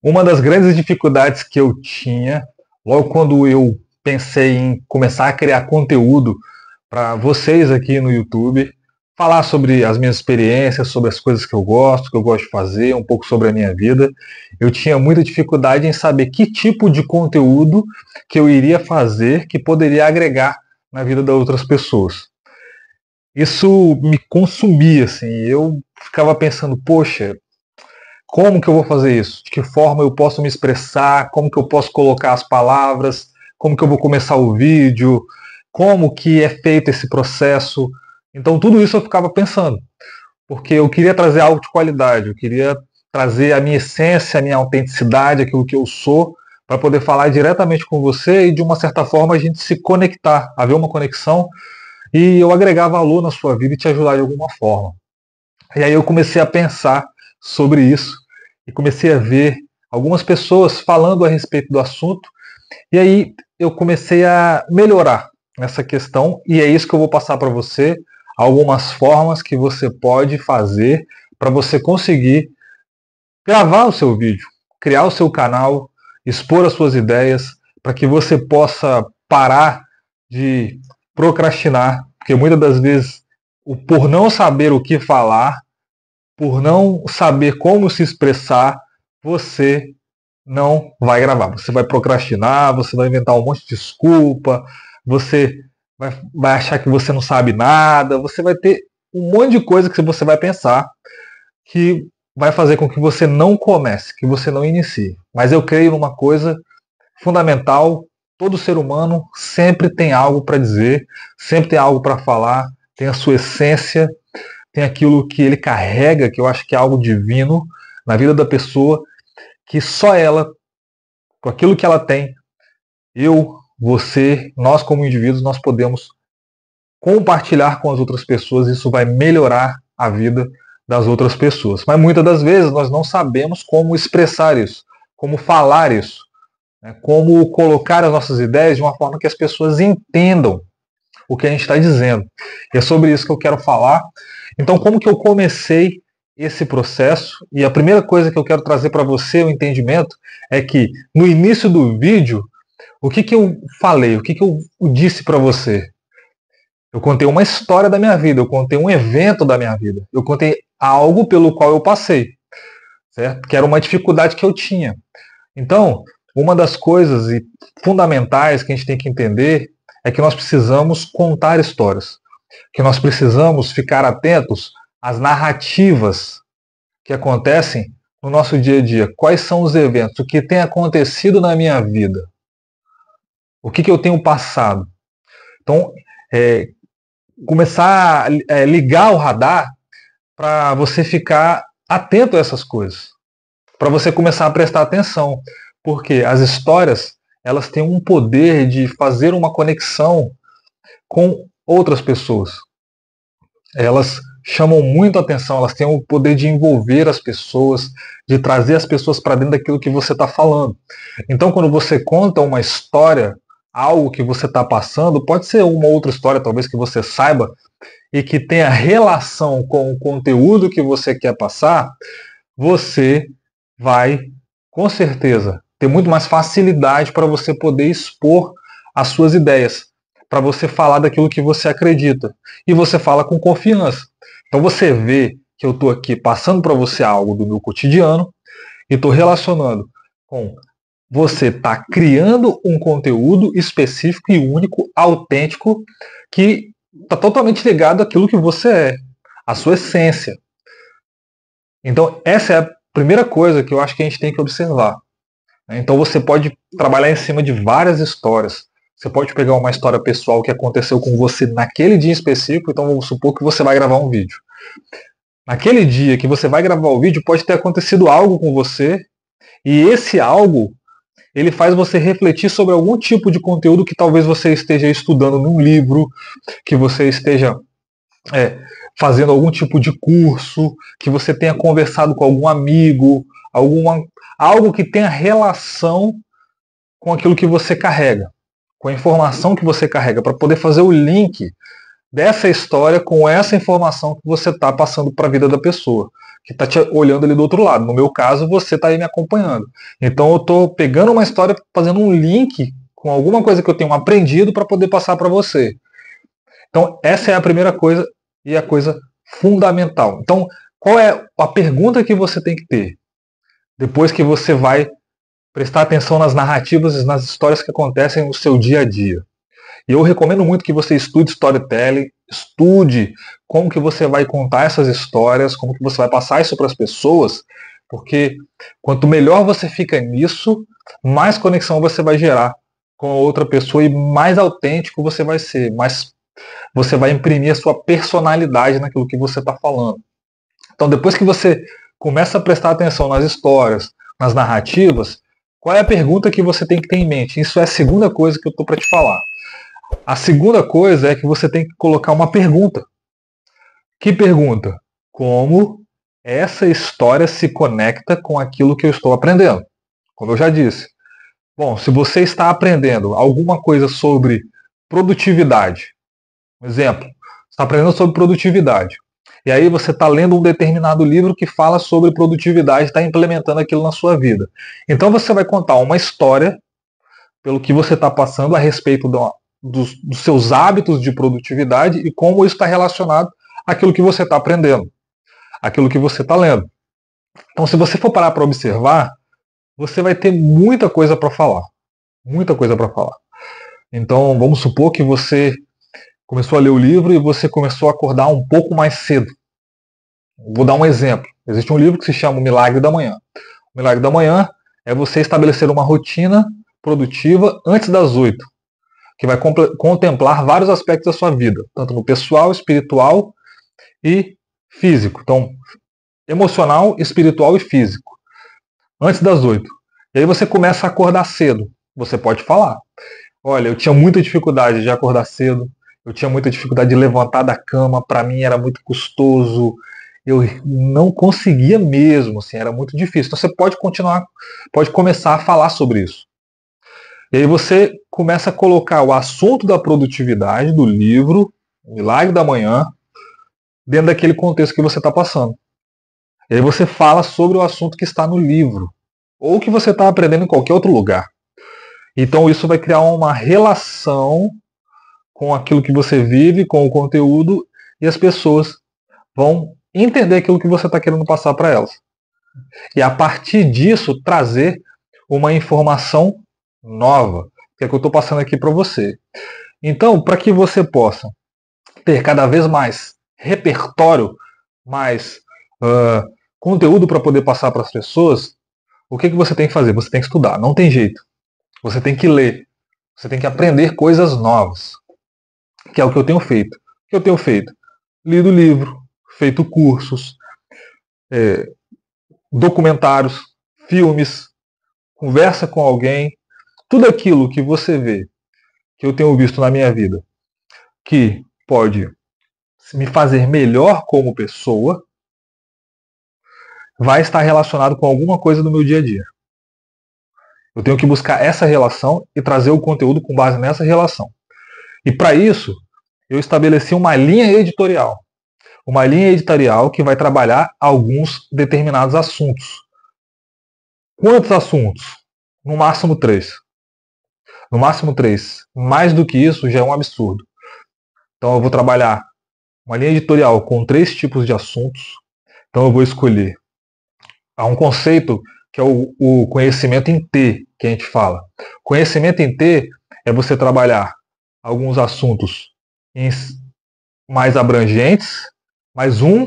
Uma das grandes dificuldades que eu tinha, logo quando eu pensei em começar a criar conteúdo para vocês aqui no YouTube, falar sobre as minhas experiências, sobre as coisas que eu gosto de fazer, um pouco sobre a minha vida, eu tinha muita dificuldade em saber que tipo de conteúdo que eu iria fazer que poderia agregar na vida das outras pessoas. Isso me consumia, assim, eu ficava pensando, poxa, como que eu vou fazer isso? De que forma eu posso me expressar? Como que eu posso colocar as palavras? Como que eu vou começar o vídeo? Como que é feito esse processo? Então tudo isso eu ficava pensando, porque eu queria trazer algo de qualidade, eu queria trazer a minha essência, a minha autenticidade, aquilo que eu sou, para poder falar diretamente com você e de uma certa forma a gente se conectar, haver uma conexão e eu agregar valor na sua vida e te ajudar de alguma forma. E aí eu comecei a pensar sobre isso e comecei a ver algumas pessoas falando a respeito do assunto. E aí eu comecei a melhorar nessa questão e é isso que eu vou passar para você, algumas formas que você pode fazer para você conseguir gravar o seu vídeo, criar o seu canal, expor as suas ideias, para que você possa parar de procrastinar, porque muitas das vezes, por não saber o que falar, por não saber como se expressar, você não vai gravar. Você vai procrastinar, você vai inventar um monte de desculpa, você vai achar que você não sabe nada, você vai ter um monte de coisa que você vai pensar que vai fazer com que você não comece, que você não inicie. Mas eu creio numa coisa fundamental: todo ser humano sempre tem algo para dizer, sempre tem algo para falar, tem a sua essência, tem aquilo que ele carrega, que eu acho que é algo divino na vida da pessoa, que só ela, com aquilo que ela tem, eu, você, nós como indivíduos, nós podemos compartilhar com as outras pessoas, e isso vai melhorar a vida das outras pessoas. Mas muitas das vezes nós não sabemos como expressar isso, como falar isso, né? Como colocar as nossas ideias de uma forma que as pessoas entendam o que a gente está dizendo. E é sobre isso que eu quero falar. Então, como que eu comecei esse processo? E a primeira coisa que eu quero trazer para você, o entendimento, é que no início do vídeo, o que, que eu falei, o que, que eu disse para você? Eu contei uma história da minha vida, eu contei um evento da minha vida, eu contei algo pelo qual eu passei, certo? Que era uma dificuldade que eu tinha. Então, uma das coisas fundamentais que a gente tem que entender é que nós precisamos contar histórias, que nós precisamos ficar atentos às narrativas que acontecem no nosso dia a dia. Quais são os eventos? O que tem acontecido na minha vida? O que, que eu tenho passado? Então, é, começar a ligar o radar para você ficar atento a essas coisas, para você começar a prestar atenção, porque as histórias elas têm um poder de fazer uma conexão com outras pessoas. Elas chamam muito a atenção, elas têm o poder de envolver as pessoas, de trazer as pessoas para dentro daquilo que você está falando. Então, quando você conta uma história, algo que você está passando, pode ser uma outra história, talvez que você saiba, e que tenha relação com o conteúdo que você quer passar, você vai, com certeza, ter muito mais facilidade para você poder expor as suas ideias, para você falar daquilo que você acredita. E você fala com confiança. Então você vê que eu estou aqui passando para você algo do meu cotidiano e estou relacionando com você está criando um conteúdo específico e único, autêntico, que está totalmente ligado àquilo que você é, à sua essência. Então, essa é a primeira coisa que eu acho que a gente tem que observar. Então, você pode trabalhar em cima de várias histórias. Você pode pegar uma história pessoal que aconteceu com você naquele dia específico, então vamos supor que você vai gravar um vídeo. Naquele dia que você vai gravar o vídeo, pode ter acontecido algo com você, e esse algo ele faz você refletir sobre algum tipo de conteúdo que talvez você esteja estudando num livro, que você esteja é, fazendo algum tipo de curso, que você tenha conversado com algum amigo, algo que tenha relação com aquilo que você carrega, com a informação que você carrega, para poder fazer o link dessa história com essa informação que você está passando para a vida da pessoa, que está te olhando ali do outro lado. No meu caso, você está aí me acompanhando. Então eu estou pegando uma história, fazendo um link com alguma coisa que eu tenho aprendido para poder passar para você. Então essa é a primeira coisa e a coisa fundamental. Então qual é a pergunta que você tem que ter depois que você vai prestar atenção nas narrativas e nas histórias que acontecem no seu dia a dia? E eu recomendo muito que você estude storytelling, estude como que você vai contar essas histórias, como que você vai passar isso para as pessoas, porque quanto melhor você fica nisso, mais conexão você vai gerar com a outra pessoa e mais autêntico você vai ser, mais você vai imprimir a sua personalidade naquilo que você está falando. Então, depois que você começa a prestar atenção nas histórias, nas narrativas, qual é a pergunta que você tem que ter em mente? Isso é a segunda coisa que eu estou para te falar. A segunda coisa é que você tem que colocar uma pergunta. Que pergunta? Como essa história se conecta com aquilo que eu estou aprendendo? Como eu já disse. Bom, se você está aprendendo alguma coisa sobre produtividade, um exemplo, você está aprendendo sobre produtividade, e aí você está lendo um determinado livro que fala sobre produtividade, está implementando aquilo na sua vida. Então você vai contar uma história pelo que você está passando a respeito dos seus hábitos de produtividade e como isso está relacionado àquilo que você está aprendendo, àquilo que você está lendo. Então, se você for parar para observar, você vai ter muita coisa para falar. Muita coisa para falar. Então, vamos supor que você começou a ler o livro e você começou a acordar um pouco mais cedo. Vou dar um exemplo. Existe um livro que se chama O Milagre da Manhã. O Milagre da Manhã é você estabelecer uma rotina produtiva antes das 8, que vai contemplar vários aspectos da sua vida, tanto no pessoal, espiritual e físico. Então, emocional, espiritual e físico, antes das 8. E aí você começa a acordar cedo. Você pode falar: olha, eu tinha muita dificuldade de acordar cedo, eu tinha muita dificuldade de levantar da cama, para mim era muito custoso, eu não conseguia mesmo, assim, era muito difícil. Então você pode continuar, pode começar a falar sobre isso. E aí você começa a colocar o assunto da produtividade do livro, Milagre da Manhã, dentro daquele contexto que você está passando. E aí você fala sobre o assunto que está no livro, ou que você está aprendendo em qualquer outro lugar. Então isso vai criar uma relação com aquilo que você vive, com o conteúdo, e as pessoas vão entender aquilo que você está querendo passar para elas. E a partir disso trazer uma informação nova, que é que eu estou passando aqui para você. Então, para que você possa ter cada vez mais repertório, mais conteúdo para poder passar para as pessoas, o que você tem que fazer? Você tem que estudar, não tem jeito. Você tem que ler, você tem que aprender coisas novas, que é o que eu tenho feito. O que eu tenho feito? Lido livro, feito cursos, documentários, filmes, conversa com alguém, tudo aquilo que você vê, que eu tenho visto na minha vida, que pode me fazer melhor como pessoa, vai estar relacionado com alguma coisa do meu dia a dia. Eu tenho que buscar essa relação e trazer o conteúdo com base nessa relação. E para isso, eu estabeleci uma linha editorial. Uma linha editorial que vai trabalhar alguns determinados assuntos. Quantos assuntos? No máximo 3. No máximo 3. Mais do que isso já é um absurdo. Então eu vou trabalhar uma linha editorial com 3 tipos de assuntos. Então eu vou escolher. Há um conceito que é o conhecimento em T, que a gente fala. Conhecimento em T é você trabalhar alguns assuntos mais abrangentes, mais um,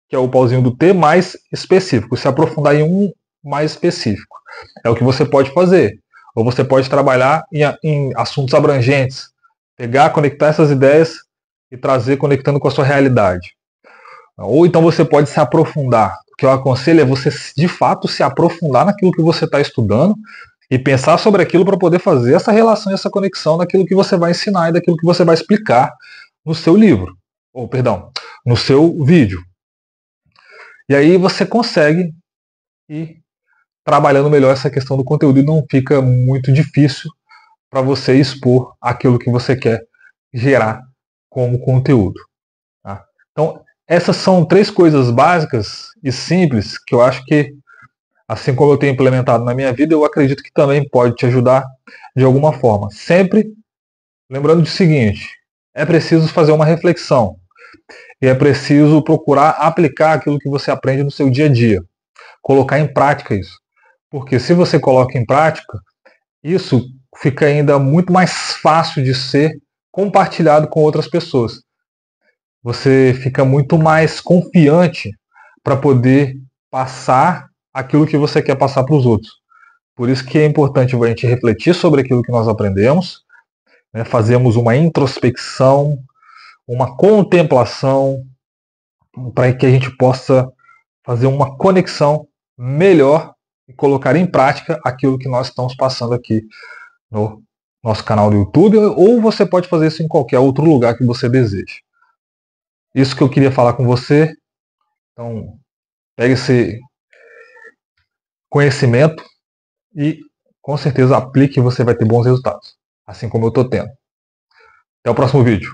que é o pauzinho do T, mais específico. Se aprofundar em um mais específico. É o que você pode fazer. Ou você pode trabalhar em assuntos abrangentes. Pegar, conectar essas ideias e trazer conectando com a sua realidade. Ou então você pode se aprofundar. O que eu aconselho é você, de fato, se aprofundar naquilo que você está estudando e pensar sobre aquilo para poder fazer essa relação e essa conexão daquilo que você vai ensinar e daquilo que você vai explicar no seu livro. Ou, perdão, no seu vídeo. E aí você consegue ir trabalhando melhor essa questão do conteúdo e não fica muito difícil para você expor aquilo que você quer gerar como conteúdo. Tá? Então, essas são 3 coisas básicas e simples que eu acho que, assim como eu tenho implementado na minha vida, eu acredito que também pode te ajudar de alguma forma. Sempre lembrando do seguinte: é preciso fazer uma reflexão e é preciso procurar aplicar aquilo que você aprende no seu dia a dia, colocar em prática isso. Porque se você coloca em prática, isso fica ainda muito mais fácil de ser compartilhado com outras pessoas. Você fica muito mais confiante para poder passar aquilo que você quer passar para os outros. Por isso que é importante a gente refletir sobre aquilo que nós aprendemos, né? Fazermos uma introspecção, uma contemplação, para que a gente possa fazer uma conexão melhor e colocar em prática aquilo que nós estamos passando aqui no nosso canal do YouTube, ou você pode fazer isso em qualquer outro lugar que você deseje. Isso que eu queria falar com você. Então, pegue esse conhecimento e com certeza aplique e você vai ter bons resultados, assim como eu estou tendo. Até o próximo vídeo.